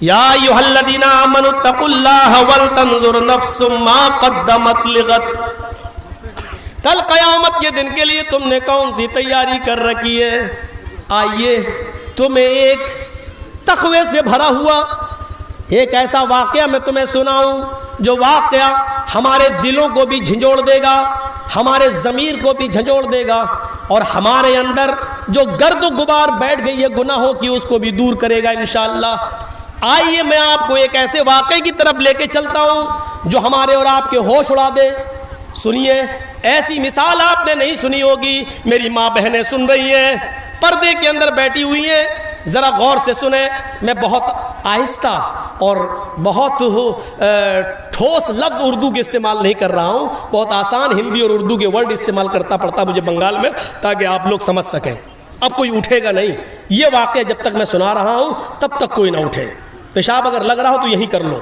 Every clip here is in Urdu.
یا ایھا الذین آمنوا اتقوا اللہ ولتنظر نفس ما قدمت لغد. کل قیامت کے دن کے لیے تم نے کون سی تیاری کر رکھی ہے؟ آئیے تمہیں ایک تقوی سے بھرا ہوا ایک ایسا واقعہ میں تمہیں سناؤں جو واقعہ ہمارے دلوں کو بھی جھنجھوڑ دے گا, ہمارے ضمیر کو بھی جھنجھوڑ دے گا, اور ہمارے اندر جو گرد و غبار بیٹھ گئی ہے گناہوں کی اس کو بھی دور کرے گا انشاءاللہ. آئیے میں آپ کو ایک ایسے واقعے کی طرف لے کے چلتا ہوں جو ہمارے اور آپ کے ہوش اڑا دے. سنیے, ایسی مثال آپ نے نہیں سنی ہوگی. میری ماں بہنیں سن رہی ہیں, پردے کے اندر بیٹھی ہوئی ہیں, ذرا غور سے سنیں. میں بہت آہستہ اور بہت ٹھوس لفظ اردو کے استعمال نہیں کر رہا ہوں, بہت آسان ہندی اور اردو کے ورڈ استعمال کرتا پڑتا مجھے بنگال میں, تاکہ آپ لوگ سمجھ سکیں. اب کوئی اٹھے گا نہیں, یہ واقعہ جب تک میں سنا رہا ہوں تب تک کوئی نہ اٹھے. پیشاب اگر لگ رہا ہو تو یہی کر لو,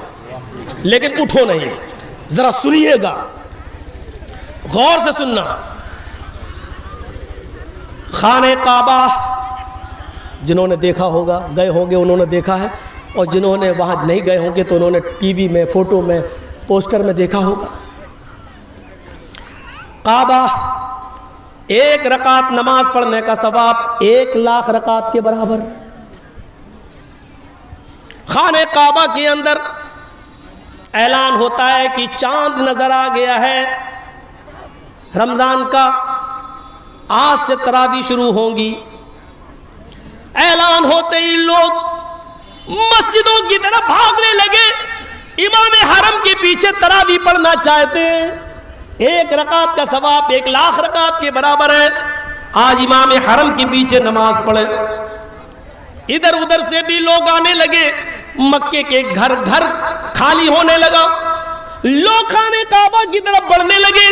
لیکن اٹھو نہیں. ذرا سنیے گا, غور سے سننا. خانہ کعبہ جنہوں نے دیکھا ہوگا, گئے ہوں گے انہوں نے دیکھا ہے, اور جنہوں نے وہاں نہیں گئے ہوں گے تو انہوں نے ٹی وی میں, فوٹو میں, پوسٹر میں دیکھا ہوگا. کعبہ, ایک رکعت نماز پڑھنے کا ثواب 1,00,000 رکعت کے برابر. خانہ کعبہ کے اندر اعلان ہوتا ہے کہ چاند نظر آ گیا ہے رمضان کا, آج سے تراویح شروع ہوں گی. اعلان ہوتے ہی لوگ مسجدوں کی طرف بھاگنے لگے, امام حرم کے پیچھے تراویح پڑھنا چاہتے ہیں. 1 رکعت کا ثواب 1,00,000 رکعت کے برابر ہے. آج امام حرم کے پیچھے نماز پڑھے. ادھر ادھر سے بھی لوگ آنے لگے, مکے کے گھر گھر خالی ہونے لگا, لوگ خانہ کعبہ کی طرف بڑھنے لگے.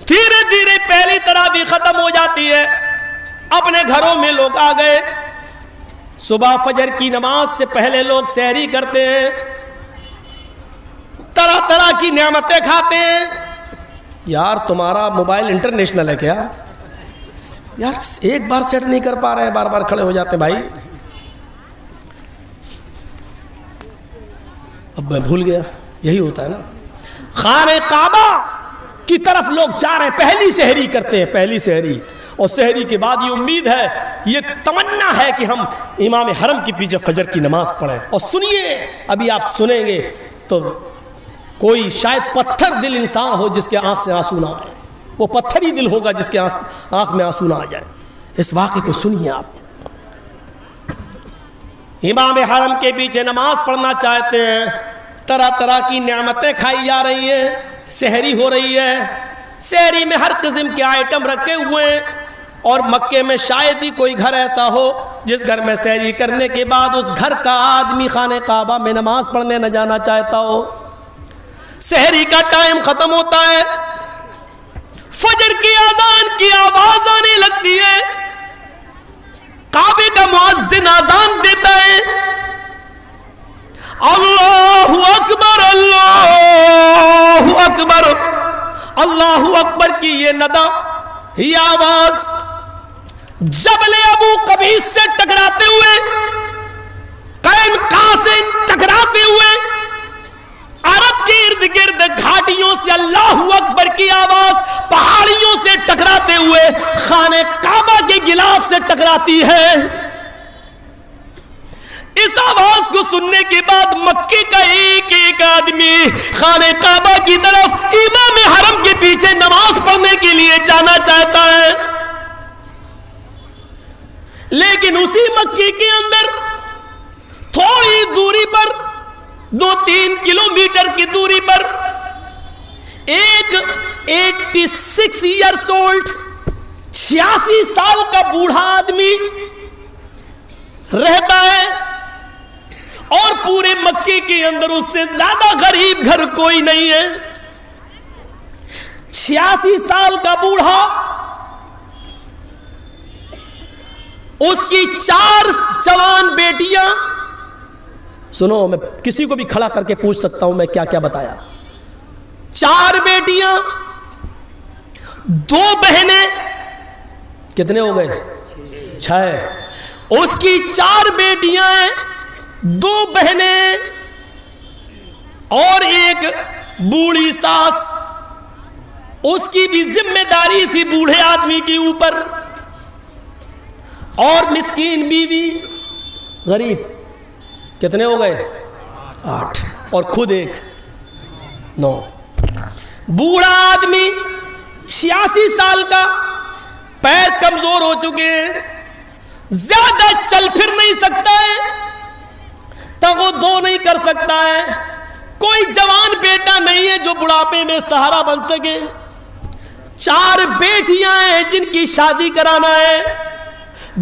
دھیرے دھیرے پہلی تراویح ختم ہو جاتی ہے, اپنے گھروں میں لوگ آ گئے. صبح فجر کی نماز سے پہلے لوگ سحری کرتے ہیں, طرح طرح کی نعمتیں کھاتے ہیں. یار تمہارا موبائل انٹرنیشنل ہے کیا یار؟ ایک بار سیٹ نہیں کر پا رہے ہیں, بار بار کھڑے ہو جاتے ہیں بھائی. اب میں بھول گیا, یہی ہوتا ہے نا. خانہ کعبہ کی طرف لوگ جا رہے ہیں, پہلی سحری کرتے ہیں, پہلی سحری. اور سحری کے بعد یہ امید ہے, یہ تمنا ہے کہ ہم امام حرم کے پیچھے فجر کی نماز پڑھیں. اور سنیے, ابھی آپ سنیں گے تو کوئی شاید پتھر دل انسان ہو جس کے آنکھ سے آنسو نہ آئے, وہ پتھر ہی دل ہوگا جس کے آنکھ میں آنسو نہ آ جائے. اس واقعے کو سنیے آپ. امام حرم کے پیچھے نماز پڑھنا چاہتے ہیں, طرح طرح کی نعمتیں کھائی جا رہی ہیں, سحری ہو رہی ہے. سحری میں ہر قسم کے آئٹم رکھے ہوئے ہیں, اور مکے میں شاید ہی کوئی گھر ایسا ہو جس گھر میں سحری کرنے کے بعد اس گھر کا آدمی خانہ کعبہ میں نماز پڑھنے نہ جانا چاہتا ہو. سحری کا ٹائم ختم ہوتا ہے, فجر کی اذان کی آواز آنے لگتی ہے, کعبے کا مؤذن اذان دیتا ہے, اللہ اکبر اللہ اکبر, اللہ اکبر کی یہ ندا, یہ آواز جبل ابو قبیس سے ٹکراتے ہوئے, قینقاع سے ٹکراتے ہوئے, عرب کے ارد گرد گھاٹیوں سے اللہ اکبر کی آواز پہاڑیوں سے ٹکراتے ہوئے خانہ کعبہ کے غلاف سے ٹکراتی ہے. اس آواز کو سننے کے بعد مکے کا ایک ایک آدمی خانہ کعبہ کی طرف امام حرم کے پیچھے نماز پڑھنے کے لیے جانا چاہتا ہے. لیکن اسی مکے کے اندر تھوڑی دوری پر, 2-3 کلومیٹر کی دوری پر, ایک 86 ایئرس اولڈ 86 سال کا بوڑھا آدمی رہتا ہے, اور پورے مکے کے اندر اس سے زیادہ غریب گھر کوئی نہیں ہے. 86 سال کا بوڑھا, اس کی 4 جوان بیٹیاں. سنو, میں کسی کو بھی کھڑا کر کے پوچھ سکتا ہوں میں کیا کیا بتایا. 4 بیٹیاں, 2 بہنیں, کتنے ہو گئے؟ 6. اس کی 4 بیٹیاں ہیں, دو بہنیں اور ایک بوڑھی ساس، اس کی بھی ذمہ داری اسی بوڑھے آدمی کے اوپر، اور مسکین بیوی غریب. کتنے ہو گئے؟ 8، اور خود ایک 9. بوڑھا آدمی 86 سال کا، پیر کمزور ہو چکے ہیں، زیادہ چل پھر نہیں سکتا ہے، تگو دو نہیں کر سکتا ہے. کوئی جوان بیٹا نہیں ہے جو بڑھاپے میں سہارا بن سکے. 4 بیٹیاں ہیں جن کی شادی کرانا ہے،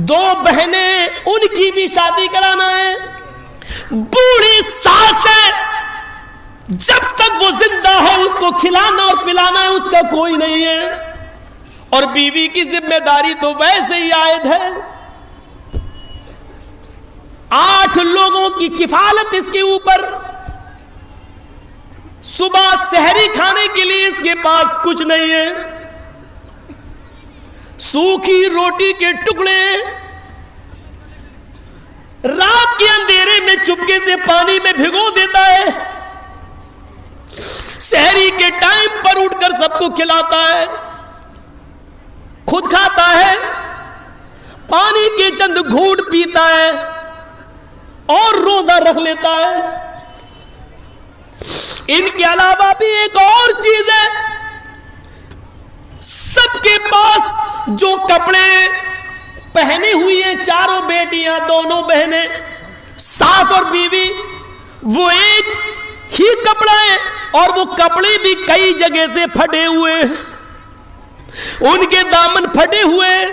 2 بہنیں ان کی بھی شادی کرانا ہے. بوڑھی ساس ہے، جب تک وہ زندہ ہے اس کو کھلانا اور پلانا ہے، اس کا کوئی نہیں ہے. اور بیوی کی ذمہ داری تو ویسے ہی عائد ہے. 8 لوگوں کی کفالت اس کے اوپر. صبح سحری کھانے کے لیے اس کے پاس کچھ نہیں ہے، سوکھی روٹی کے ٹکڑے، رات کے اندھیرے میں چپکے سے پانی میں بھگو دیتا ہے، سحری کے ٹائم پر اٹھ کر سب کو کھلاتا ہے، خود کھاتا ہے، پانی کے چند گھونٹ پیتا ہے اور روزہ رکھ لیتا ہے. ان کے علاوہ بھی ایک اور چیز ہے، سب کے پاس جو کپڑے پہنے ہوئی ہیں، 4 بیٹیاں، دونوں بہنیں، ساس اور بیوی، وہ ایک ہی کپڑا ہے اور وہ کپڑے بھی کئی جگہ سے پھٹے ہوئے ہیں، ان کے دامن پھٹے ہوئے ہیں.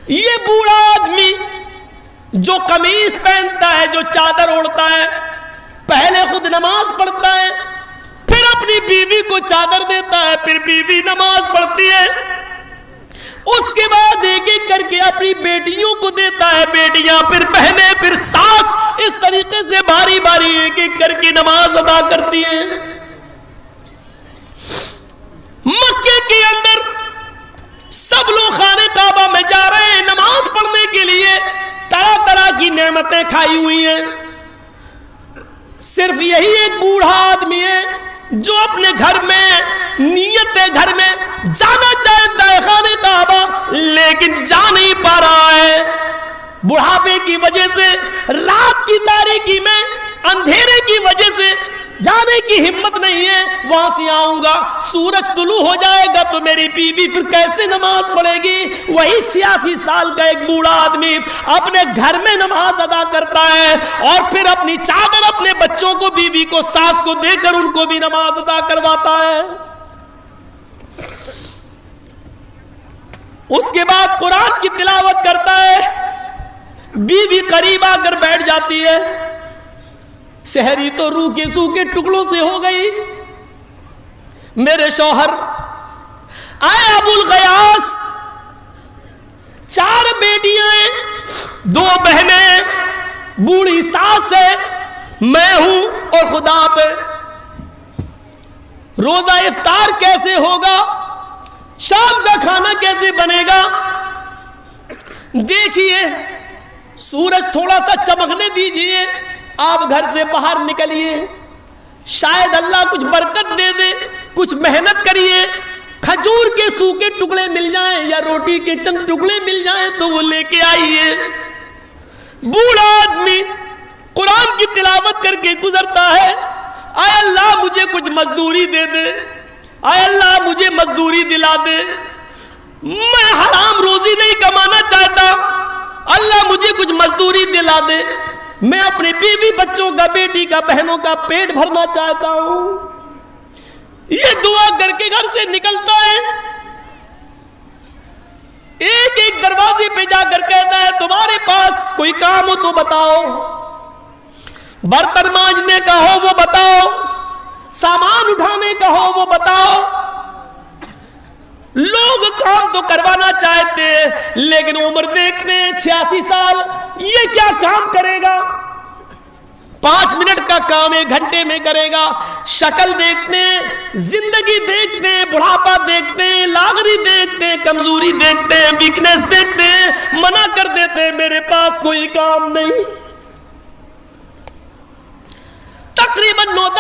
یہ بوڑھا آدمی جو قمیص پہنتا ہے، جو چادر اوڑھتا ہے، پہلے خود نماز پڑھتا ہے، پھر اپنی بیوی کو چادر دیتا ہے، پھر بیوی نماز پڑھتی ہے، اس کے بعد ایک ایک کر کے اپنی بیٹیوں کو دیتا ہے، بیٹیاں پھر بہنیں پھر ساس، اس طریقے سے باری باری ایک ایک کر کے نماز ادا کرتی ہیں. مکے کے اندر سب لوگ خانہ کعبہ میں جا رہے ہیں نماز پڑھنے کے لیے، طرح طرح کی نعمتیں کھائی ہوئی ہیں، صرف یہی ایک بوڑھا آدمی ہے جو اپنے گھر میں نیت ہے، گھر میں جانا چاہتا ہے خانہ کعبہ، لیکن جا نہیں پا رہا ہے. بڑھاپے کی وجہ سے، رات کی تاریکی میں، اندھیرے کی وجہ سے جانے کی ہمت نہیں ہے. وہاں سے آؤں گا، سورج طلوع ہو جائے گا تو میری بیوی پھر کیسے نماز پڑھے گی. وہی 86 سال کا ایک بوڑھا آدمی اپنے گھر میں نماز ادا کرتا ہے اور پھر اپنی چادر اپنے بچوں کو، بیوی کو، ساس کو دے کر ان کو بھی نماز ادا کرواتا ہے. اس کے بعد قرآن کی تلاوت کرتا ہے، بیوی قریب آ کر بیٹھ جاتی ہے. سحری تو روح کے سوکھے ٹکڑوں سے ہو گئی. میرے شوہر آئے ابو الغیاس، 4 بیٹیاں ہیں، 2 بہنیں، بوڑھی ساس ہے، میں ہوں اور خدا پہ. روزہ افطار کیسے ہوگا؟ شام کا کھانا کیسے بنے گا؟ دیکھیے، سورج تھوڑا سا چمکنے دیجئے، آپ گھر سے باہر نکلیے، شاید اللہ کچھ برکت دے دے. کچھ محنت کریے، کھجور کے سوکھے ٹکڑے مل جائیں یا روٹی کے چند ٹکڑے مل جائیں تو وہ لے کے آئیے. بوڑھا آدمی قرآن کی تلاوت کر کے گزرتا ہے، اے اللہ مجھے کچھ مزدوری دے دے، اے اللہ مجھے مزدوری دلا دے، میں حرام روزی نہیں کمانا چاہتا، اللہ مجھے کچھ مزدوری دلا دے، میں اپنے بیوی بچوں کا، بیٹی کا، بہنوں کا پیٹ بھرنا چاہتا ہوں. یہ دعا کر کے گھر سے نکلتا ہے، ایک ایک دروازے پہ جا کر کہتا ہے تمہارے پاس کوئی کام ہو تو بتاؤ، برتن مانجنے کا ہو وہ بتاؤ، سامان اٹھانے کا ہو وہ بتاؤ. لوگ کام تو کروانا چاہتے ہیں لیکن عمر دیکھتے ہیں 86 سال، یہ کیا کام کرے گا؟ 5 منٹ کا کام 1 گھنٹے میں کرے گا. شکل دیکھتے ہیں، زندگی دیکھتے ہیں، بڑھاپا دیکھتے ہیں، لاغری دیکھتے ہیں، کمزوری دیکھتے ہیں، ویکنیس دیکھتے ہیں، منع کر دیتے ہیں میرے پاس کوئی کام نہیں.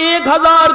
1000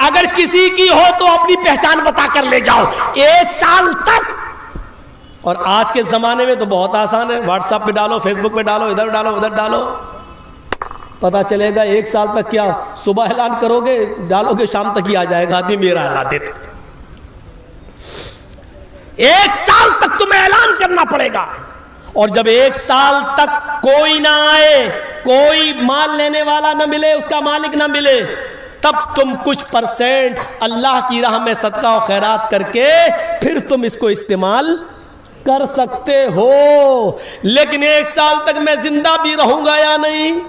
اگر کسی کی ہو تو اپنی پہچان بتا کر لے جاؤ 1 سال تک. اور آج کے زمانے میں تو بہت آسان ہے, واٹس ایپ پہ ڈالو, فیس بک پہ ڈالو, ادھر ڈالو ادھر ڈالو, پتا چلے گا 1 سال تک. کیا صبح اعلان کرو گے, ڈالو گے, شام تک ہی آ جائے گا آدمی میرا اعلان دیتا. 1 سال تک تمہیں اعلان کرنا پڑے گا. اور جب 1 سال تک کوئی نہ آئے, کوئی مال لینے والا نہ ملے, اس کا مالک نہ ملے, تب تم کچھ % اللہ کی راہ میں صدقہ و خیرات کر کے پھر تم اس کو استعمال کر سکتے ہو. لیکن 1 سال تک میں زندہ بھی رہوں گا یا نہیں.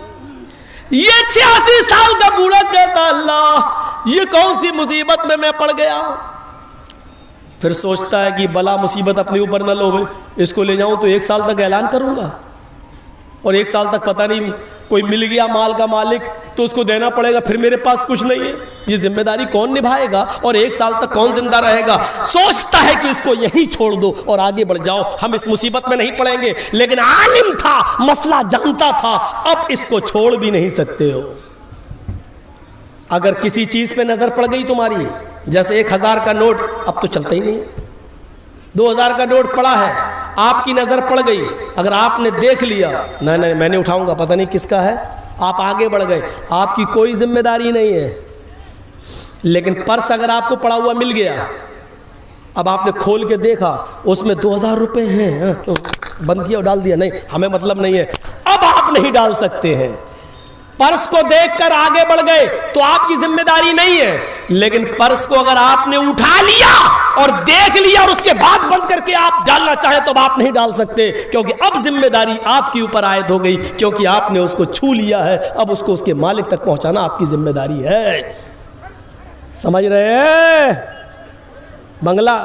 یہ 86 سال کا بوڑھا کہتا اللہ یہ کون سی مصیبت میں پڑ گیا. پھر سوچتا ہے کہ بلا مصیبت اپنے اوپر نہ لو, اس کو لے جاؤں تو 1 سال تک اعلان کروں گا, اور 1 سال تک پتہ نہیں کوئی مل گیا مال کا مالک تو اس کو دینا پڑے گا, پھر میرے پاس کچھ نہیں ہے. یہ ذمہ داری کون نبھائے گا, اور 1 سال تک کون زندہ رہے گا. سوچتا ہے کہ اس کو یہی چھوڑ دو اور آگے بڑھ جاؤ, ہم اس مصیبت میں نہیں پڑیں گے. لیکن عالم تھا, مسئلہ جانتا تھا, اب اس کو چھوڑ بھی نہیں سکتے ہو. اگر کسی چیز پہ نظر پڑ گئی تمہاری, جیسے 1000 کا نوٹ اب تو چلتا ہی نہیں, 2000 کا نوٹ پڑا ہے, آپ کی نظر پڑ گئی, اگر آپ نے دیکھ لیا نہیں میں نہیں اٹھاؤں گا, پتہ نہیں کس کا ہے, آپ آگے بڑھ گئے, آپ کی کوئی ذمہ داری نہیں ہے. لیکن پرس اگر آپ کو پڑا ہوا مل گیا, اب آپ نے کھول کے دیکھا اس میں 2000 روپے ہیں, بند کیا اور ڈال دیا, نہیں ہمیں مطلب نہیں ہے, اب آپ نہیں ڈال سکتے ہیں. پرس کو دیکھ کر آگے بڑھ گئے تو آپ کی ذمہ داری نہیں ہے. لیکن پرس کو اگر آپ نے اٹھا لیا اور دیکھ لیا اور اس کے بعد بند کر کے آپ ڈالنا چاہیں تو آپ نہیں ڈال سکتے, کیونکہ اب ذمہ داری آپ کے اوپر عائد ہو گئی, کیونکہ آپ نے اس کو چھو لیا ہے. اب اس کو اس کے مالک تک پہنچانا آپ کی ذمہ داری ہے. سمجھ رہے ہیں بنگلہ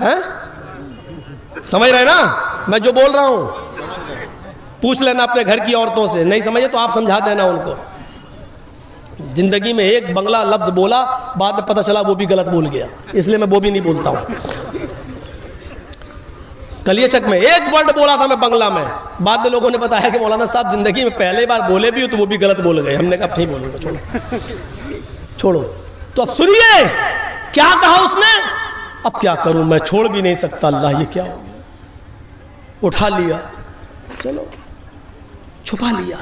ہے, سمجھ رہے نا میں جو بول رہا ہوں. پوچھ لینا اپنے گھر کی عورتوں سے, نہیں سمجھے تو آپ سمجھا دینا ان کو. زندگی میں ایک بنگلہ لفظ بولا, بعد میں پتہ چلا وہ بھی غلط بول گیا, اس لیے میں وہ بھی نہیں بولتا ہوں. کلیہ چک میں ایک ورڈ بولا تھا میں بنگلہ میں, بعد میں لوگوں نے بتایا کہ مولانا صاحب زندگی میں پہلے بار بولے بھی ہو تو وہ بھی غلط بول گئے. ہم نے کہا ٹھیک بولوں گا, چھوڑو. تو اب سنیے کیا کہا اس نے, اب کیا کروں میں, چھوڑ بھی نہیں سکتا, اللہ یہ کیا ہو گیا. اٹھا لیا, چلو چھپا لیا.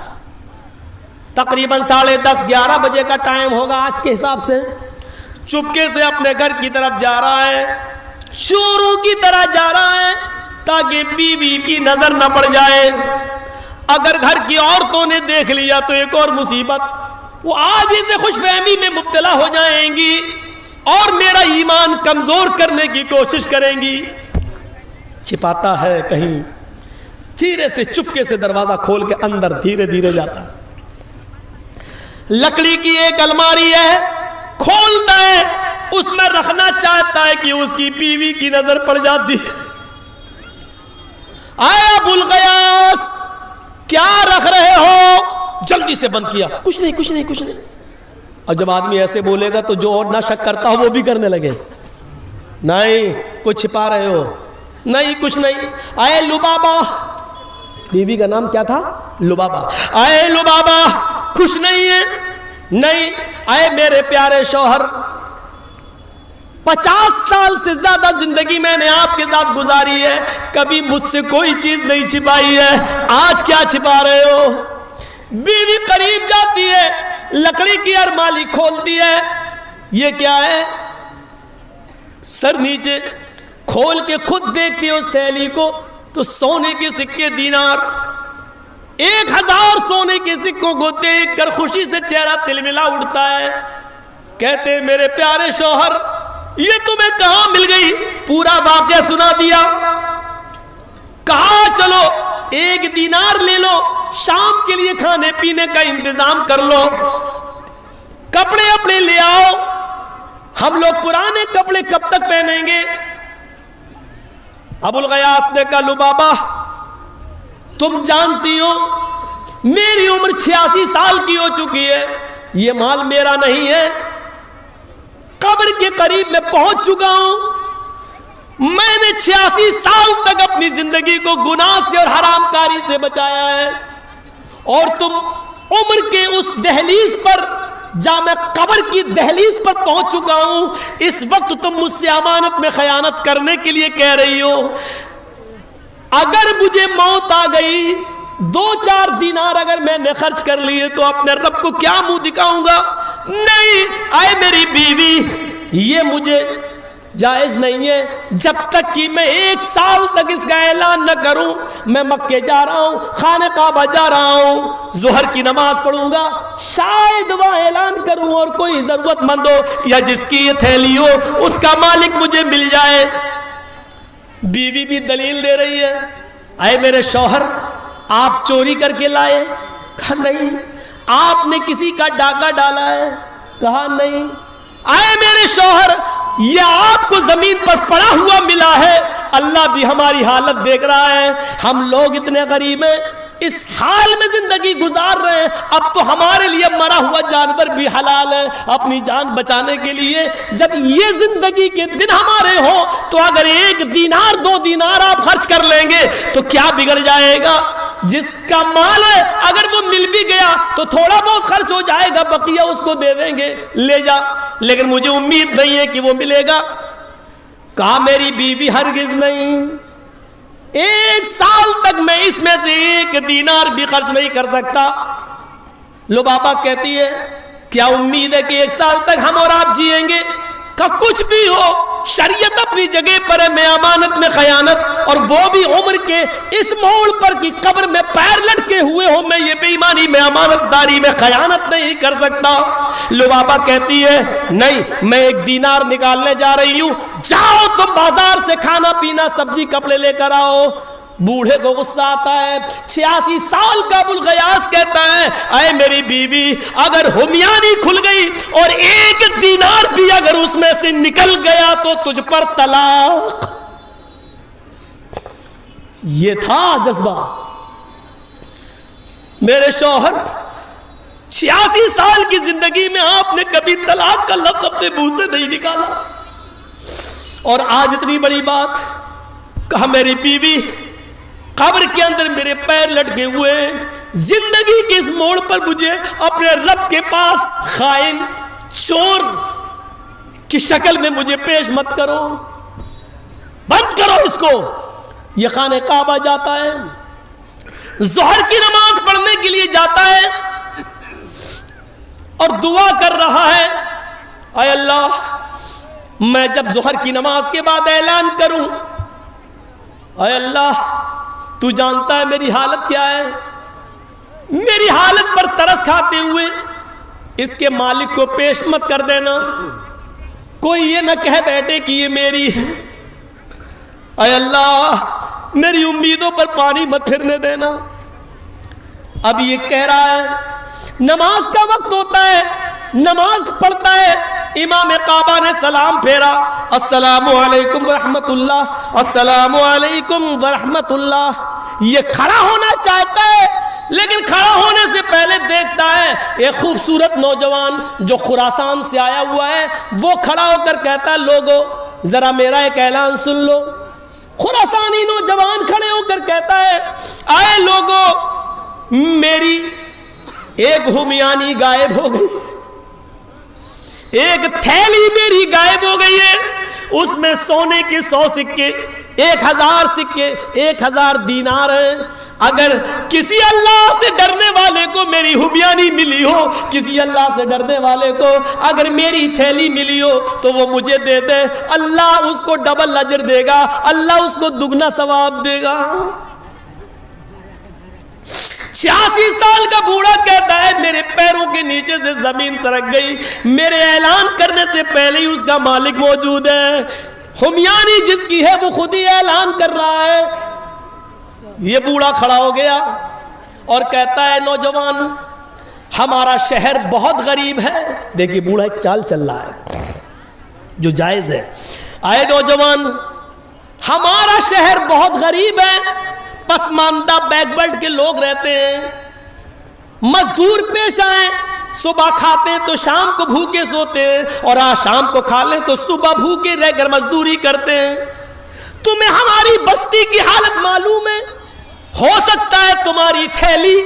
تقریباً 10:30 11 بجے کا ٹائم ہوگا آج کے حساب سے. چپکے سے اپنے گھر کی طرف جا رہا ہے, شوروں کی طرح جا رہا ہے تاکہ بیوی کی نظر نہ پڑ جائے. اگر گھر کی عورتوں نے دیکھ لیا تو ایک اور مصیبت, وہ آج سے خوش فہمی میں مبتلا ہو جائیں گی اور میرا ایمان کمزور کرنے کی کوشش کریں گی. چھپاتا ہے کہیں, دھیرے سے چپکے سے دروازہ کھول کے اندر دھیرے دھیرے جاتا. لکڑی کی ایک الماری ہے, کھولتا ہے, اس میں رکھنا چاہتا ہے کہ اس کی بیوی کی نظر پڑ جاتی. آیا ابو الغیاث کیا رکھ رہے ہو, جلدی سے بند کیا, کچھ نہیں کچھ نہیں کچھ نہیں. اور جب آدمی ایسے بولے گا تو جو اور نہ شک کرتا ہو وہ بھی کرنے لگے, نہیں کچھ چھپا رہے ہو, نہیں کچھ نہیں. آئے لبابا, بیوی کا نام کیا تھا, لبابا. آئے لبابا خوش نہیں ہے, نہیں. آئے میرے پیارے شوہر, 50 سال سے زیادہ زندگی میں نے آپ کے ساتھ گزاری ہے, کبھی مجھ سے کوئی چیز نہیں چھپائی ہے, آج کیا چھپا رہے ہو. بیوی قریب جاتی ہے, لکڑی کی ارمالی کھولتی ہے, یہ کیا ہے, سر نیچے کھول کے خود دیکھتی ہے اس تھیلی کو تو سونے کے سکے دینار, 1000 سونے کے سکوں کو دیکھ کر خوشی سے چہرہ تلملا اٹھتا ہے. کہتے میرے پیارے شوہر یہ تمہیں کہاں مل گئی, پورا واقعہ سنا دیا. کہا چلو 1 دینار لے لو, شام کے لیے کھانے پینے کا انتظام کر لو, کپڑے اپنے لے آؤ, ہم لوگ پرانے کپڑے کب تک پہنیں گے. ابو الغیاث نے کہا لبابا تم جانتی ہو میری عمر 86 سال کی ہو چکی ہے, یہ مال میرا نہیں ہے, قبر کے قریب میں پہنچ چکا ہوں, میں نے 86 سال تک اپنی زندگی کو گناہ سے اور حرام کاری سے بچایا ہے, اور تم عمر کے اس دہلیز پر جہاں میں قبر کی دہلیز پر پہنچ چکا ہوں، اس وقت تم مجھ سے امانت میں خیانت کرنے کے لیے کہہ رہی ہو؟ اگر مجھے موت آ گئی، 2-4 دینار اگر میں نے خرچ کر لیے تو اپنے رب کو کیا منہ دکھاؤں گا؟ نہیں، اے میری بیوی، یہ مجھے جائز نہیں ہے جب تک کہ میں 1 سال تک اس کا اعلان نہ کروں میں مکے جا رہا ہوں، خانہ کعبہ جا رہا ہوں، ظہر کی نماز پڑھوں گا، شاید وہاں اعلان کروں اور کوئی ضرورت مند ہو یا جس کی یہ تھیلی ہو اس کا مالک مجھے مل جائے۔ بیوی بھی دلیل دے رہی ہے، اے میرے شوہر، آپ چوری کر کے لائے؟ کہا نہیں۔ آپ نے کسی کا ڈاکہ ڈالا ہے؟ کہا نہیں۔ اے میرے شوہر، یہ آپ کو زمین پر پڑا ہوا ملا ہے، اللہ بھی ہماری حالت دیکھ رہا ہے، ہم لوگ اتنے غریب ہیں، اس حال میں زندگی گزار رہے ہیں، اب تو ہمارے لیے مرا ہوا جانور بھی حلال ہے اپنی جان بچانے کے لیے۔ جب یہ زندگی کے دن ہمارے ہوں تو اگر 1 دینار 2 دینار آپ خرچ کر لیں گے تو کیا بگڑ جائے گا؟ جس کا مال ہے اگر وہ مل بھی گیا تو تھوڑا بہت خرچ ہو جائے گا، بقیہ اس کو دے دیں گے، لے جا، لیکن مجھے امید نہیں ہے کہ وہ ملے گا۔ کہا میری بیوی ہرگز نہیں، 1 سال تک میں اس میں سے 1 دینار بھی خرچ نہیں کر سکتا۔ لبابہ کہتی ہے کیا امید ہے کہ 1 سال تک ہم اور آپ جیئیں گے؟ کہ کچھ بھی ہو، شریعت اپنی جگہ پر ہے، میں امانت میں خیانت، اور وہ بھی عمر کے اس موڑ پر کی قبر میں پیر لٹکے ہوئے ہوں، میں یہ بے ایمانی میں امانت داری میں خیانت نہیں کر سکتا۔ لبابہ کہتی ہے نہیں، میں 1 دینار نکالنے جا رہی ہوں، جاؤ تم بازار سے کھانا پینا سبزی کپڑے لے کر آؤ۔ بوڑھے کو غصہ آتا ہے، 86 سال کا ابوالغیاث کہتا ہے اے میری بیوی، اگر ہمیانی کھل گئی اور 1 دینار بھی اگر اس میں سے نکل گیا تو تجھ پر طلاق۔ یہ تھا جذبہ۔ میرے شوہر، 86 سال کی زندگی میں آپ نے کبھی طلاق کا لفظ اپنے منہ سے نہیں نکالا، اور آج اتنی بڑی بات۔ کہا میری بیوی، قبر کے اندر میرے پیر لٹکے ہوئے ہیں، زندگی کے اس موڑ پر مجھے اپنے رب کے پاس خائن چور کی شکل میں مجھے پیش مت کرو، بند کرو اس کو۔ یہ خانہ کعبہ جاتا ہے، ظہر کی نماز پڑھنے کے لیے جاتا ہے اور دعا کر رہا ہے اے اللہ، میں جب ظہر کی نماز کے بعد اعلان کروں، اے اللہ تو جانتا ہے میری حالت کیا ہے، میری حالت پر ترس کھاتے ہوئے اس کے مالک کو پیش مت کر دینا، کوئی یہ نہ کہہ بیٹھے کہ یہ میری ہے، اے اللہ میری امیدوں پر پانی مت پھرنے دینا۔ اب یہ کہہ رہا ہے، نماز کا وقت ہوتا ہے، نماز پڑھتا ہے، امام کعبہ نے سلام پھیرا، السلام علیکم ورحمت اللہ، السلام علیکم ورحمت اللہ۔ یہ کھڑا ہونا چاہتا ہے لیکن کھڑا ہونے سے پہلے دیکھتا ہے ایک خوبصورت نوجوان جو خراسان سے آیا ہوا ہے، وہ کھڑا ہو کر کہتا ہے لوگو ذرا میرا ایک اعلان سن لو۔ خراسانی نوجوان کھڑے ہو کر کہتا ہے آئے لوگو، میری 1 ہمیانی غائب ہو گئی، 1 تھیلی میری غائب ہو گئی ہے، اس میں سونے کے 100 سکے، 1000 سکے، 1000 دینار ہیں۔ اگر کسی اللہ سے ڈرنے والے کو میری ہمیانی ملی ہو، کسی اللہ سے ڈرنے والے کو اگر میری تھیلی ملی ہو تو وہ مجھے دے دے، اللہ اس کو ڈبل اجر دے گا، اللہ اس کو دگنا ثواب دے گا۔ 86 سال کا بوڑھا کہتا ہے میرے پیروں کے نیچے سے زمین سرک گئی، میرے اعلان کرنے سے پہلے ہی اس کا مالک موجود ہے، ہمیانی جس کی ہے وہ خود ہی اعلان کر رہا ہے۔ یہ بوڑھا کھڑا ہو گیا اور کہتا ہے نوجوان، ہمارا شہر بہت غریب ہے۔ دیکھیے بوڑھا ایک چال چل رہا ہے جو جائز ہے۔ آئے نوجوان، ہمارا شہر بہت غریب ہے، پسماندہ بیک ورڈ کے لوگ رہتے ہیں، مزدور پیش آئیں، صبح کھاتے ہیں تو شام کو بھوکے سوتے ہیں، اور آج شام کو کھا لیں تو صبح بھوکے رہ کر مزدوری کرتے ہیں۔ تمہیں ہماری بستی کی حالت معلوم ہے، ہو سکتا ہے تمہاری تھیلی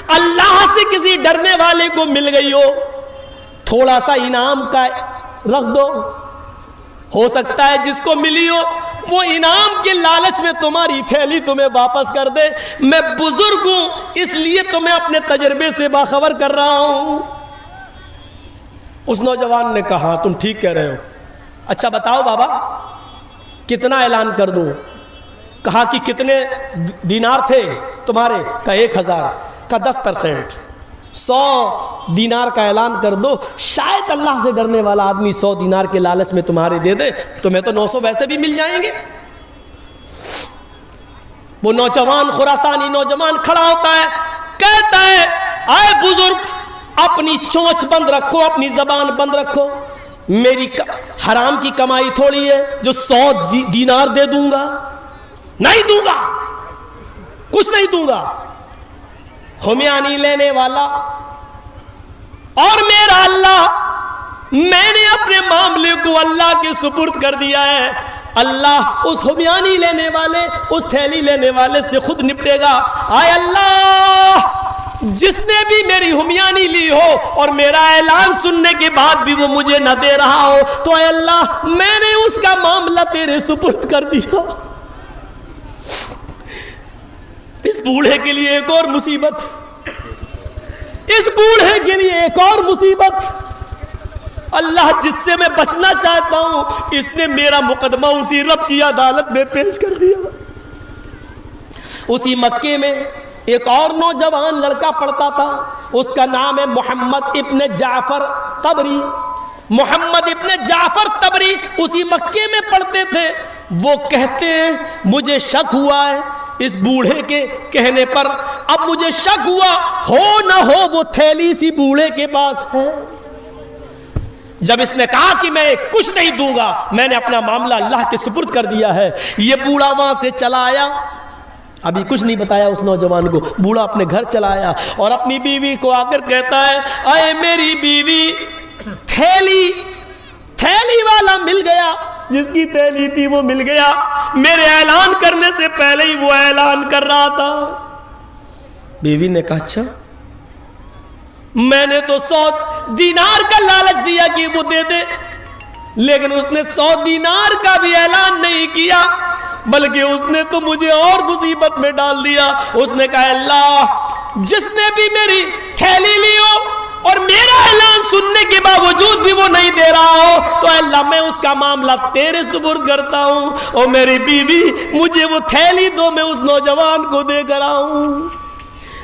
اللہ سے کسی ڈرنے والے کو مل گئی ہو، تھوڑا سا انعام کا رکھ دو، ہو سکتا ہے جس کو ملی ہو وہ انعام کے لالچ میں تمہاری تھیلی تمہیں واپس کر دے۔ میں بزرگ ہوں اس لیے تمہیں اپنے تجربے سے باخبر کر رہا ہوں۔ اس نوجوان نے کہا تم ٹھیک کہہ رہے ہو، اچھا بتاؤ بابا کتنا اعلان کر دوں؟ کہا کہ کتنے دینار تھے تمہارے؟ کہا 1000۔ کہا 10%، 100 دینار کا اعلان کر دو، شاید اللہ سے ڈرنے والا آدمی 100 دینار کے لالچ میں تمہارے دے دے، تمہیں تو 900 ویسے بھی مل جائیں گے۔ وہ نوجوان خراسانی نوجوان کھڑا ہوتا ہے، کہتا ہے اے بزرگ اپنی چونچ بند رکھو، اپنی زبان بند رکھو، میری حرام کی کمائی تھوڑی ہے جو 100 دینار دے دوں گا، نہیں دوں گا، کچھ نہیں دوں گا۔ ہمیانی لینے والا اور میرا اللہ، میں نے اپنے معاملے کو اللہ کے سپرد کر دیا ہے، اللہ اس ہمیانی لینے والے، اس تھیلی لینے والے سے خود نپٹے گا۔ آئے اللہ جس نے بھی میری ہمیانی لی ہو اور میرا اعلان سننے کے بعد بھی وہ مجھے نہ دے رہا ہو تو اے اللہ میں نے اس کا معاملہ تیرے سپرد کر دیا۔ اس بوڑھے کے لیے ایک اور مصیبت، اس بوڑھے کے لیے ایک اور مصیبت، اللہ جس سے میں بچنا چاہتا ہوں اس نے میرا مقدمہ اسی رب کی عدالت میں پیش کر دیا۔ اسی مکے میں ایک اور نوجوان لڑکا پڑھتا تھا، اس کا نام ہے محمد ابن جعفر طبری۔ محمد ابن جعفر طبری اسی مکے میں پڑھتے تھے۔ وہ کہتے ہیں مجھے شک ہوا ہے اس بوڑھے کے کہنے پر، اب مجھے شک ہوا ہو نہ ہو وہ تھیلی سی بوڑھے کے پاس ہے۔ جب اس نے کہا کہ میں کچھ نہیں دوں گا، میں نے اپنا معاملہ اللہ کے سپرد کر دیا ہے، یہ بوڑھا وہاں سے چلا آیا۔ ابھی کچھ نہیں بتایا اس نوجوان کو، بوڑھا اپنے گھر چلا آیا اور اپنی بیوی کو آ کر کہتا ہے اے میری بیوی تھیلی والا مل گیا، جس کی تھیلی تھی وہ مل گیا، میرے اعلان کرنے سے پہلے ہی وہ اعلان کر رہا تھا۔ بیوی نے کہا اچھا، میں نے تو 100 دینار کا لالچ دیا کہ وہ دے دے، لیکن اس نے 100 دینار کا بھی اعلان نہیں کیا، بلکہ اس نے تو مجھے اور مصیبت میں ڈال دیا۔ اس نے کہا اللہ جس نے بھی میری تھیلی لی ہو اور میرا اعلان سننے کے باوجود بھی وہ نہیں دے رہا ہو تو اللہ میں اس کا معاملہ تیرے سپرد کرتا ہوں، اور میری بیوی مجھے وہ تھیلی دو، میں اس نوجوان کو دے کر آؤں۔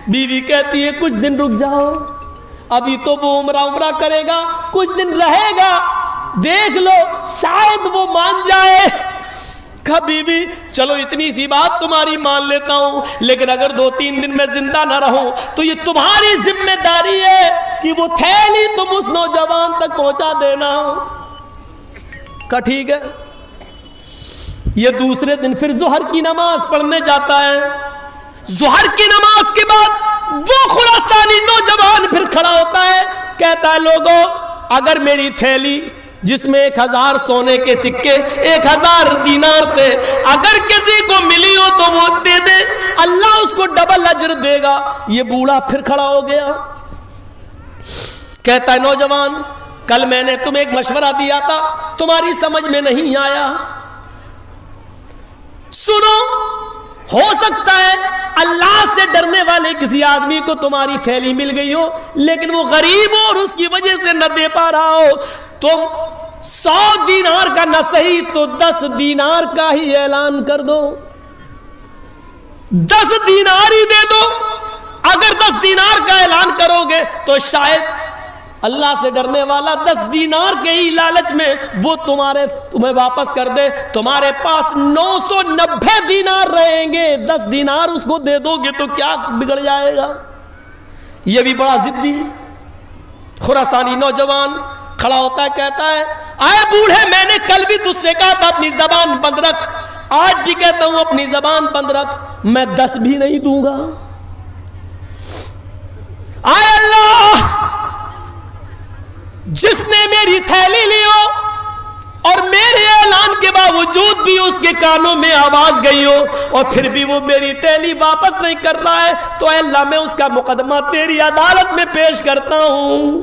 بیوی کہتی ہے کچھ دن رک جاؤ، ابھی تو وہ عمرہ کرے گا، کچھ دن رہے گا، دیکھ لو شاید وہ مان جائے۔ کہا بیوی چلو اتنی سی بات تمہاری مان لیتا ہوں، لیکن اگر 2-3 دن میں زندہ نہ رہوں تو یہ تمہاری ذمہ داری ہے کہ وہ تھیلی تم اس نوجوان تک پہنچا دینا۔ کہا ٹھیک ہے۔ یہ دوسرے دن پھر ظہر کی نماز پڑھنے جاتا ہے۔ ظہر کی نماز کے بعد وہ خراسانی نوجوان پھر کھڑا ہوتا ہے، کہتا ہے لوگوں اگر میری تھیلی جس میں 1000 سونے کے سکے 1000 دینار تھے اگر کسی کو ملی ہو تو وہ دے دے، اللہ اس کو ڈبل اجر دے گا۔ یہ بوڑھا پھر کھڑا ہو گیا، کہتا ہے نوجوان کل میں نے تمہیں ایک مشورہ دیا تھا، تمہاری سمجھ میں نہیں آیا، سنو ہو سکتا ہے اللہ سے ڈرنے والے کسی آدمی کو تمہاری تھیلی مل گئی ہو لیکن وہ غریب ہو اور اس کی وجہ سے نہ دے پا رہا ہو، تم 100 دینار کا نہ صحیح تو 10 دینار کا ہی اعلان کر دو، 10 دینار ہی دے دو۔ اگر 10 دینار کا اعلان کرو گے تو شاید اللہ سے ڈرنے والا 10 دینار کے ہی لالچ میں وہ تمہیں واپس کر دے، تمہارے پاس 990 دینار رہیں گے، 10 دینار اس کو دے دو گے تو کیا بگڑ جائے گا۔ یہ بھی بڑا ضدی خراسانی نوجوان کھڑا ہوتا ہے، کہتا ہے اے بوڑھے میں نے کل بھی تجھ سے کہا تھا اپنی زبان بند رکھ، آج بھی کہتا ہوں اپنی زبان بند رکھ، میں 10 بھی نہیں دوں گا۔ اے اللہ جس نے میری تھیلی لی ہو اور میرے اعلان کے باوجود بھی اس کے کانوں میں آواز گئی ہو اور پھر بھی وہ میری تھیلی واپس نہیں کر رہا ہے تو اے اللہ میں اس کا مقدمہ تیری عدالت میں پیش کرتا ہوں۔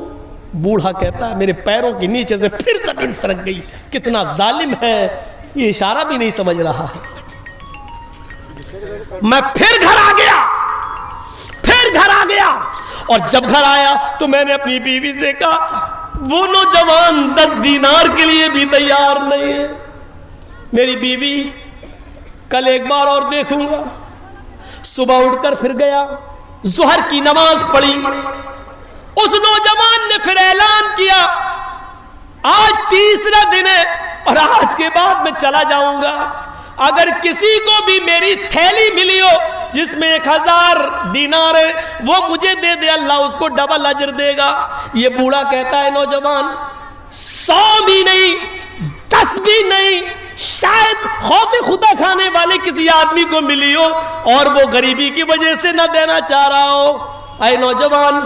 بوڑھا کہتا ہے میرے پیروں کے نیچے سے پھر زمین سرک گئی، کتنا ظالم ہے، یہ اشارہ بھی نہیں سمجھ رہا ہے۔ میں پھر گھر آ گیا اور جب گھر آیا تو میں نے اپنی بیوی سے کہا وہ نوجوان 10 دینار کے لیے بھی تیار نہیں ہے۔ میری بیوی کل ایک بار اور دیکھوں گا۔ صبح اٹھ کر پھر گیا، ظہر کی نماز پڑھی، اس نوجوان نے پھر اعلان کیا آج تیسرا دن ہے اور آج کے بعد میں چلا جاؤں گا، اگر کسی کو بھی میری تھیلی ملی ہو جس میں 1000 دینار ہے وہ مجھے دے دے، اللہ اس کو ڈبل اجر دے گا۔ یہ بوڑھا کہتا ہے نوجوان 100 بھی نہیں 10 بھی نہیں، شاید خوف خدا کھانے والے کسی آدمی کو ملی ہو اور وہ غریبی کی وجہ سے نہ دینا چاہ رہا ہو۔ اے نوجوان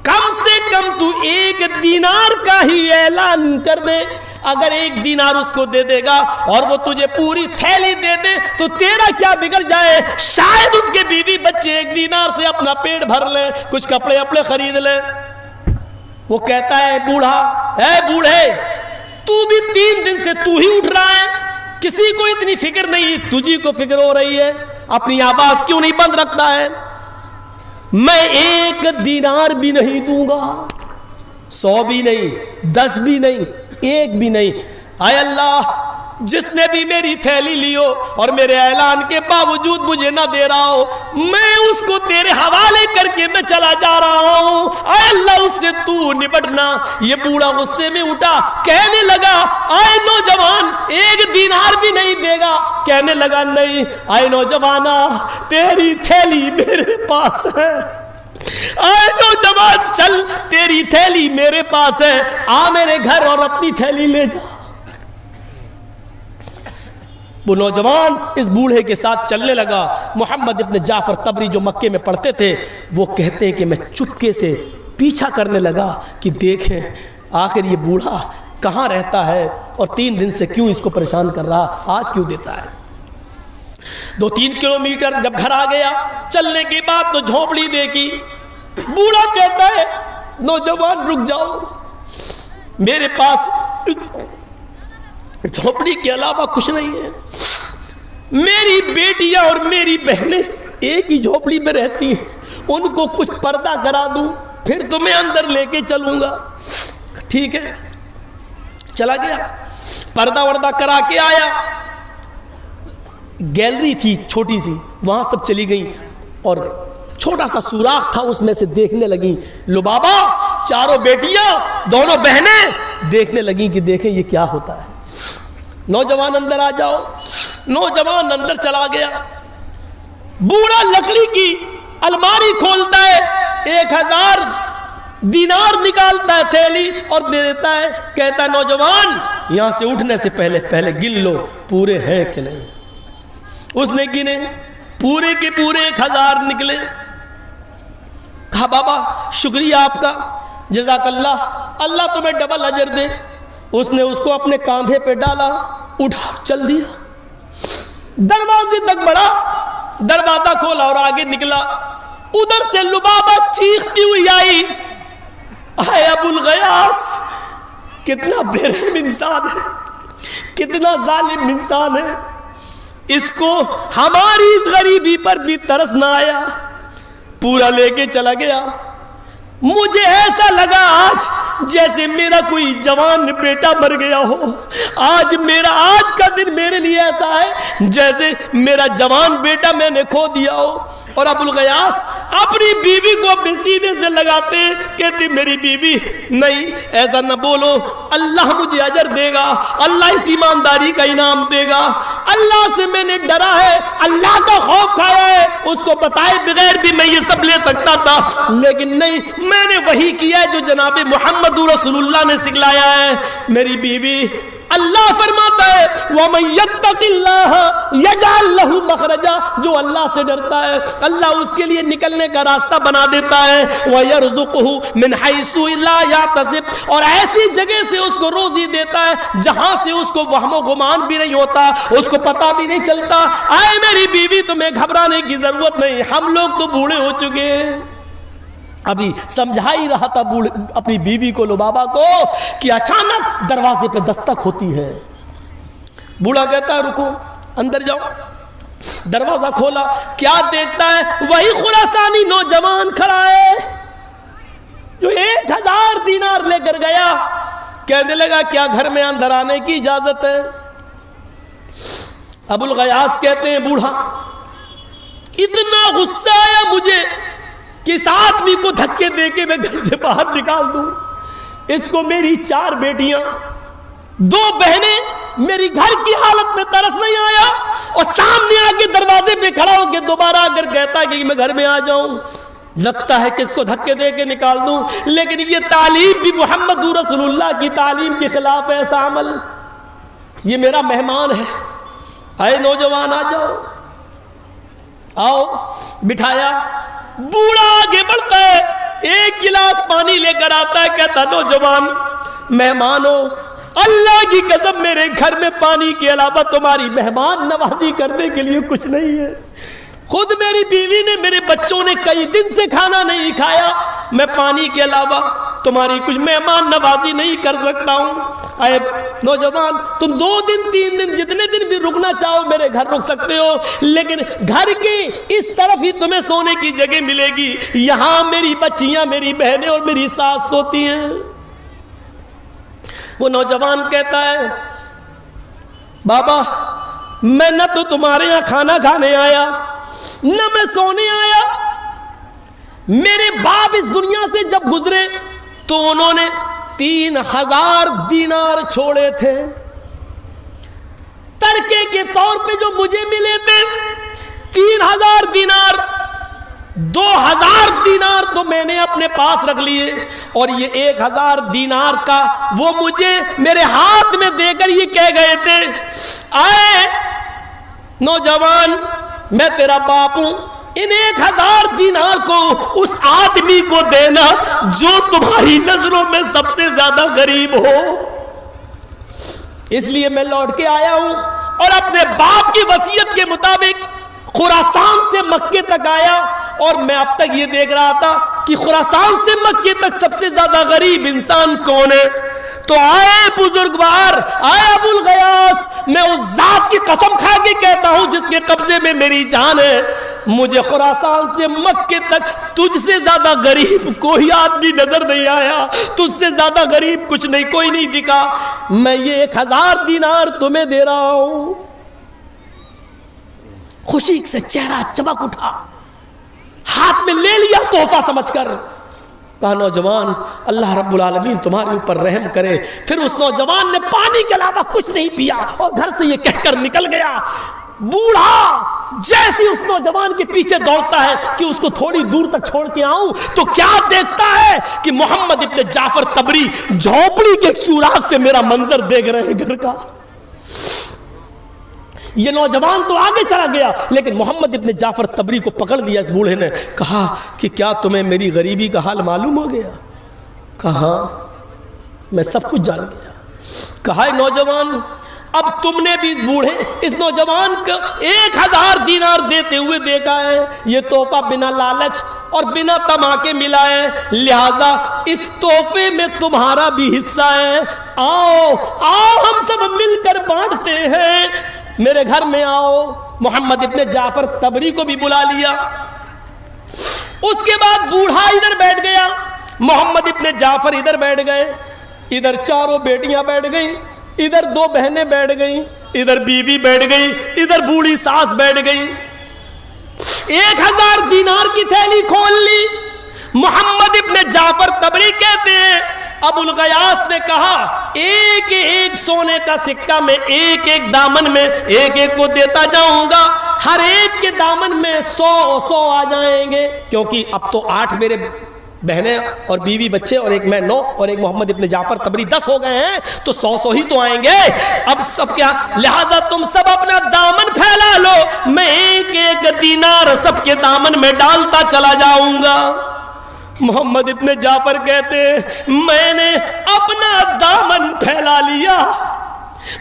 کم سے کم تو 1 دینار کا ہی اعلان کر دے، اگر 1 دینار اس کو دے دے گا اور وہ تجھے پوری تھیلی دے دے تو تیرا کیا بگڑ جائے، شاید اس کے بیوی بچے 1 دینار سے اپنا پیٹ بھر لیں، کچھ کپڑے اپنے خرید لیں۔ وہ کہتا ہے بوڑھا، اے بوڑھے تو بھی 3 دن سے تو ہی اٹھ رہا ہے، کسی کو اتنی فکر نہیں، تجھی کو فکر ہو رہی ہے، اپنی آواز کیوں نہیں بند رکھتا ہے؟ میں 1 دینار بھی نہیں دوں گا، 100 بھی نہیں 10 بھی نہیں 1 بھی نہیں۔ اے اللہ جس نے بھی میری تھیلی لی ہو اور میرے اعلان کے باوجود مجھے نہ دے رہا ہو، میں اس کو تیرے حوالے کر کے میں چلا جا رہا ہوں، اے اللہ اس سے تو نبٹنا۔ یہ بوڑھا غصے میں اٹھا، کہنے لگا اے نوجوان 1 دینار بھی نہیں دے گا؟ کہنے لگا نہیں۔ اے نوجوانا تیری تھیلی میرے پاس ہے، اے نوجوان چل تیری تھیلی میرے پاس ہے، آ میرے گھر اور اپنی تھیلی لے جا۔ وہ نوجوان اس بوڑھے کے ساتھ چلنے لگا۔ محمد ابن جعفر طبری جو مکے میں پڑھتے تھے وہ کہتے ہیں کہ میں چپکے سے پیچھا کرنے لگا کہ دیکھیں آخر یہ بوڑھا کہاں رہتا ہے اور 3 دن سے کیوں اس کو پریشان کر رہا، آج کیوں دیتا ہے۔ 2-3 کلومیٹر جب گھر آ گیا، چلنے کے بعد تو جھونپڑی دیکھی۔ بوڑھا کہتا ہے نوجوان رک جاؤ، میرے پاس جھونپڑی کے علاوہ کچھ نہیں ہے، میری بیٹیاں اور میری بہنیں ایک ہی جھونپڑی میں رہتی ہیں، ان کو کچھ پردہ کرا دوں پھر تمہیں اندر لے کے چلوں گا۔ ٹھیک ہے، چلا گیا، پردہ وردہ کرا کے آیا۔ گیلری تھی چھوٹی سی، وہاں سب چلی گئی اور چھوٹا سا سوراخ تھا اس میں سے دیکھنے لگی۔ لبابا 4 بیٹیاں 2 بہنیں دیکھنے لگیں کہ دیکھیں یہ کیا ہوتا ہے۔ نوجوان اندر آ جاؤ۔ نوجوان اندر چلا گیا۔ بوڑھا لکڑی کی الماری کھولتا ہے، 1000 دینار نکالتا ہے تھیلی اور دے دیتا ہے، کہتا ہے نوجوان یہاں سے اٹھنے سے پہلے گن لو پورے ہیں کہ نہیں۔ اس نے گنے، پورے کے پورے 1000 نکلے۔ کہا بابا شکریہ آپ کا، جزاک اللہ، اللہ تمہیں ڈبل اجر دے۔ اس نے اس کو اپنے کاندھے پہ ڈالا، اٹھا چل دیا۔ دروازے تک بڑھا، دروازہ کھولا اور آگے نکلا۔ ادھر سے لبابہ چیختی ہوئی آئی، اے ابو الغیاث کتنا بے رحم انسان ہے، کتنا ظالم انسان ہے، اس کو ہماری اس غریبی پر بھی ترس نہ آیا، پورا لے کے چلا گیا۔ مجھے ایسا لگا آج جیسے میرا کوئی جوان بیٹا مر گیا ہو، آج کا دن میرے لیے ایسا ہے جیسے میرا جوان بیٹا میں نے کھو دیا ہو۔ اور ابو الغیاث اپنی بیوی کو اپنے سینے سے لگاتے کہتے میری بیوی نہیں ایسا نہ بولو، اللہ مجھے اجر دے گا، اللہ اس ایمانداری کا انعام دے گا، اللہ سے میں نے ڈرا ہے، اللہ کا خوف کھایا ہے، اس کو بتائے بغیر بھی میں یہ سب لے سکتا تھا، لیکن نہیں، میں نے وہی کیا ہے جو جناب محمد رسول اللہ نے سکھلایا ہے۔ میری بیوی، اللہ فرماتا ہے وَمَن يَتَّقِ اللَّهَ يَجْعَل لَّهُ مَخْرَجًا، جو اللہ سے ڈرتا ہے اللہ اس کے لیے نکلنے کا راستہ بنا دیتا ہے، وَيَرْزُقُهُ مِنْ حَيْثُ لَا يَحْتَسِبُ، اور ایسی جگہ سے اس کو روزی دیتا ہے جہاں سے اس کو وہم و گمان بھی نہیں ہوتا، اس کو پتہ بھی نہیں چلتا۔ اے میری بیوی تمہیں گھبرانے کی ضرورت نہیں، ہم لوگ تو بوڑھے ہو چکے ہیں، ابھی سمجھا ہی رہا تھا اپنی بیوی کو، لبابہ کو، کہ اچانک دروازے پہ دستک ہوتی ہے۔ بوڑھا کہتا ہے رکو، اندر جاؤ۔ دروازہ کھولا، کیا دیکھتا ہے؟ وہی خراسانی نوجوان کھڑا ہے جو 1000 دینار لے کر گیا۔ کہنے لگا کیا گھر میں اندر آنے کی اجازت ہے؟ ابو الغیاث کہتے ہیں بوڑھا اتنا غصہ آیا مجھے کہ اس آدمی کو دھکے دے کے میں گھر سے باہر نکال دوں۔ اس کو میری 4 بیٹیاں 2 بہنیں میری گھر کی حالت میں ترس نہیں آیا، اور سامنے آ کے دروازے پہ کھڑا ہو کے دوبارہ اگر کہتا ہے کہ میں گھر میں آ جاؤں، لگتا ہے کہ اس کو دھکے دے کے نکال دوں۔ لیکن یہ تعلیم بھی محمد رسول اللہ کی تعلیم کے خلاف ہے ایسا عمل۔ یہ میرا مہمان ہے، اے نوجوان آ جاؤ، آؤ۔ بٹھایا، بوڑھا آگے بڑھتا ہے، 1 گلاس پانی لے کر آتا ہے، کہتا نوجوان مہمان ہو، اللہ کی قسم میرے گھر میں پانی کے علاوہ تمہاری مہمان نوازی کرنے کے لیے کچھ نہیں ہے۔ خود میری بیوی نے، میرے بچوں نے کئی دن سے کھانا نہیں کھایا، میں پانی کے علاوہ تمہاری کچھ مہمان نوازی نہیں کر سکتا ہوں۔ اے نوجوان، تم 2 دن 3 دن جتنے دن بھی رکنا چاہو میرے گھر رک سکتے ہو، لیکن گھر کے اس طرف ہی تمہیں سونے کی جگہ ملے گی، یہاں میری بچیاں، میری بہنیں اور میری ساس سوتی ہیں۔ وہ نوجوان کہتا ہے بابا میں نہ تو تمہارے یہاں کھانا کھانے آیا، نہ میں سونے آیا۔ میرے باپ اس دنیا سے جب گزرے تو انہوں نے 3000 دینار چھوڑے تھے، ترکے کے طور پہ جو مجھے ملے تھے 3000 دینار، 2000 دینار تو میں نے اپنے پاس رکھ لیے، اور یہ 1000 دینار کا وہ مجھے میرے ہاتھ میں دے کر یہ کہہ گئے تھے اے نوجوان میں تیرا باپ ہوں، ان 1000 دینار کو اس آدمی کو دینا جو تمہاری نظروں میں سب سے زیادہ غریب ہو۔ اس لیے میں لوٹ کے آیا ہوں اور اپنے باپ کی وصیت کے مطابق خراسان سے مکے تک آیا، اور میں اب تک یہ دیکھ رہا تھا کہ خراسان سے مکے تک سب سے زیادہ غریب انسان کون ہے۔ تو آئے بزرگوار، آئے ابو الغیاث، میں اس ذات کی قسم کھا کے کہتا ہوں جس کے قبضے میں میری جان ہے، مجھے خراسان سے مکے تک تجھ سے زیادہ غریب کوئی آدمی نظر نہیں آیا، تجھ سے زیادہ غریب کچھ نہیں، کوئی نہیں دکھا۔ میں یہ 1000 دینار تمہیں دے رہا ہوں۔ خوشی سے چہرہ چمک اٹھا، ہاتھ میں لے لیا تحفہ سمجھ کر۔ کہا نوجوان اللہ رب العالمین تمہارے اوپر رحم کرے۔ پھر اس نوجوان نے پانی کے علاوہ کچھ نہیں پیا اور گھر سے یہ کہہ کر نکل گیا۔ بوڑھا جیسے اس نوجوان کے پیچھے دوڑتا ہے کہ اس کو تھوڑی دور تک چھوڑ کے آؤں، تو کیا دیکھتا ہے کہ محمد ابن جعفر طبری جھونپڑی کے سوراخ سے میرا منظر دیکھ رہے ہیں گھر کا۔ یہ نوجوان تو آگے چلا گیا، لیکن محمد ابن جعفر طبری کو پکڑ لیا اس بوڑھے نے۔ کہا کہ کیا تمہیں میری غریبی کا حال معلوم ہو گیا؟ کہا میں سب کچھ جان گیا۔ کہا نوجوان اب تم نے بھی اس نوجوان کو 1000 دینار دیتے ہوئے دیکھا ہے، یہ تحفہ بنا لالچ اور بنا طمع کے ملا ہے، لہذا اس تحفے میں تمہارا بھی حصہ ہے۔ آؤ آؤ ہم سب مل کر بانٹتے ہیں، میرے گھر میں آؤ۔ محمد ابن جعفر طبری کو بھی بلا لیا۔ اس کے بعد بوڑھا ادھر بیٹھ گیا، محمد ابن جعفر ادھر بیٹھ گئے، ادھر 4 بیٹیاں بیٹھ گئیں، ادھر 2 بہنیں بیٹھ گئیں، ادھر بیوی بیٹھ گئی، ادھر بوڑھی ساس بیٹھ گئی۔ 1000 دینار کی تھیلی کھول لی۔ محمد ابن جعفر طبری کہتے ہیں ابو الغیاث نے کہا ایک ایک سونے کا سکہ میں ایک ایک دامن میں ایک ایک کو دیتا جاؤں گا، ہر ایک کے دامن میں 100 آ جائیں گے، کیونکہ اب تو 8 میرے بہنیں اور بیوی بچے اور ایک میں 9 اور ایک محمد ابن جعفر طبری 10 ہو گئے ہیں، تو 100 ہی تو آئیں گے۔ اب سب کیا، لہذا تم سب اپنا دامن پھیلا لو، میں ایک ایک دینار سب کے دامن میں ڈالتا چلا جاؤں گا۔ محمد ابن جعفر کہتے ہیں میں نے اپنا دامن پھیلا لیا۔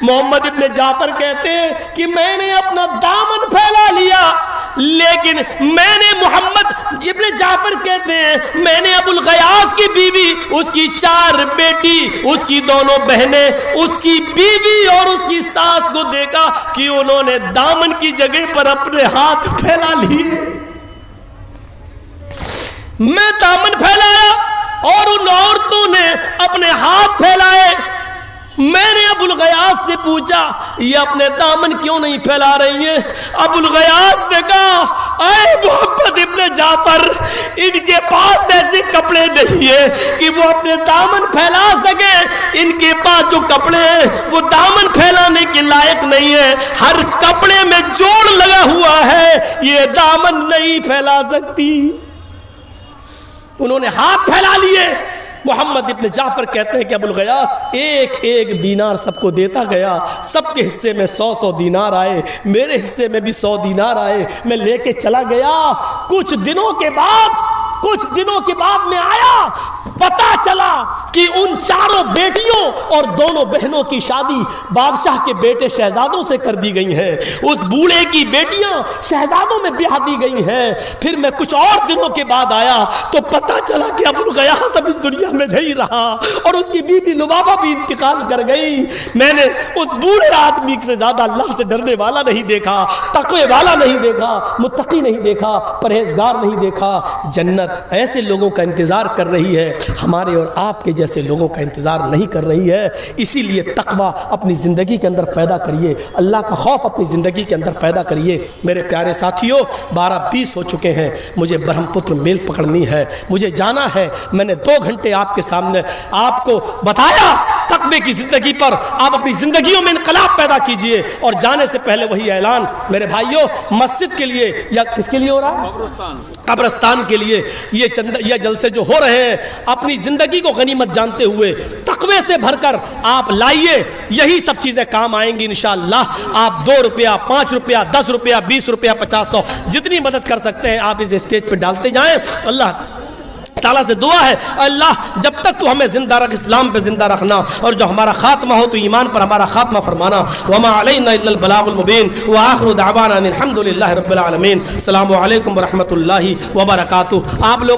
محمد ابن جعفر کہتے ہیں کہ میں نے اپنا دامن پھیلا لیا، لیکن میں نے محمد ابن جعفر کہتے ہیں میں نے ابو الغیاث کی بیوی، اس کی 4 بیٹی، اس کی دونوں بہنیں، اس کی بیوی اور اس کی ساس کو دیکھا کہ انہوں نے دامن کی جگہ پر اپنے ہاتھ پھیلا لیے۔ میں دامن پھیلایا اور ان عورتوں نے اپنے ہاتھ پھیلائے۔ میں نے ابو الغیاث سے پوچھا یہ اپنے دامن کیوں نہیں پھیلا رہی ہیں؟ ابو الغیاث نے کہا اے محمد ابن جعفر، ان کے پاس ایسے کپڑے نہیں ہیں کہ وہ اپنے دامن پھیلا سکے، ان کے پاس جو کپڑے ہیں وہ دامن پھیلانے کے لائق نہیں ہے، ہر کپڑے میں جوڑ لگا ہوا ہے، یہ دامن نہیں پھیلا سکتی۔ انہوں نے ہاتھ پھیلا لیے۔ محمد ابن جعفر کہتے ہیں کہ ابو الغیاث ایک ایک دینار سب کو دیتا گیا، سب کے حصے میں 100 دینار آئے، میرے حصے میں بھی 100 دینار آئے، میں لے کے چلا گیا۔ کچھ دنوں کے بعد میں آیا، پتا چلا کہ ان 4 بیٹیوں اور دونوں بہنوں کی شادی بادشاہ کے بیٹے شہزادوں سے کر دی گئی ہیں، اس بوڑھے کی بیٹیاں شہزادوں میں بیاہ دی گئی ہیں۔ پھر میں کچھ اور دنوں کے بعد آیا تو پتا چلا کہ ابو الغیاث اب اس دنیا میں نہیں رہا اور اس کی بیوی لبابہ بھی انتقال کر گئی۔ میں نے اس بوڑھے آدمی سے زیادہ اللہ سے ڈرنے والا نہیں دیکھا، تقوی والا نہیں دیکھا، متقی نہیں دیکھا، پرہیزگار نہیں دیکھا۔ جنت ایسے لوگوں کا انتظار کر رہی ہے، ہمارے اور آپ کے جیسے لوگوں کا انتظار نہیں کر رہی ہے۔ اسی لیے تقوی اپنی زندگی کے اندر پیدا کریے، اللہ کا خوف اپنی زندگی کے اندر پیدا کریے۔ میرے پیارے ساتھیوں، 12:20 ہو چکے ہیں، مجھے برہم پتر میل پکڑنی ہے، مجھے جانا ہے۔ میں نے 2 گھنٹے آپ کے سامنے آپ کو بتایا تقوی کی زندگی پر، آپ اپنی زندگیوں میں انقلاب پیدا کیجئے۔ اور جانے سے پہلے وہی اعلان میرے بھائیوں، مسجد کے لیے یا کس کے لیے ہو رہا ہے؟ قبرستان کے لیے یہ جلسے جو ہو رہے ہیں، اپنی زندگی کو غنیمت جانتے ہوئے تقوی سے بھر کر آپ لائیے، یہی سب چیزیں کام آئیں گی انشاءاللہ۔ آپ 2 روپیہ، 5 روپیہ، 10 روپیہ، 20 روپیہ، 50 100 جتنی مدد کر سکتے ہیں آپ اس اسٹیج پہ ڈالتے جائیں۔ اللہ تعالیٰ سے دعا ہے اللہ جب تک تو ہمیں زندہ رکھ، اسلام پہ زندہ رکھنا، اور جو ہمارا خاتمہ ہو تو ایمان پر ہمارا خاتمہ فرمانا۔ وما علینا الا البلاغ المبین وآخر دعوانا ان الحمد للہ رب العالمین۔ السلام علیکم ورحمۃ اللہ وبرکاتہ۔ آپ لوگوں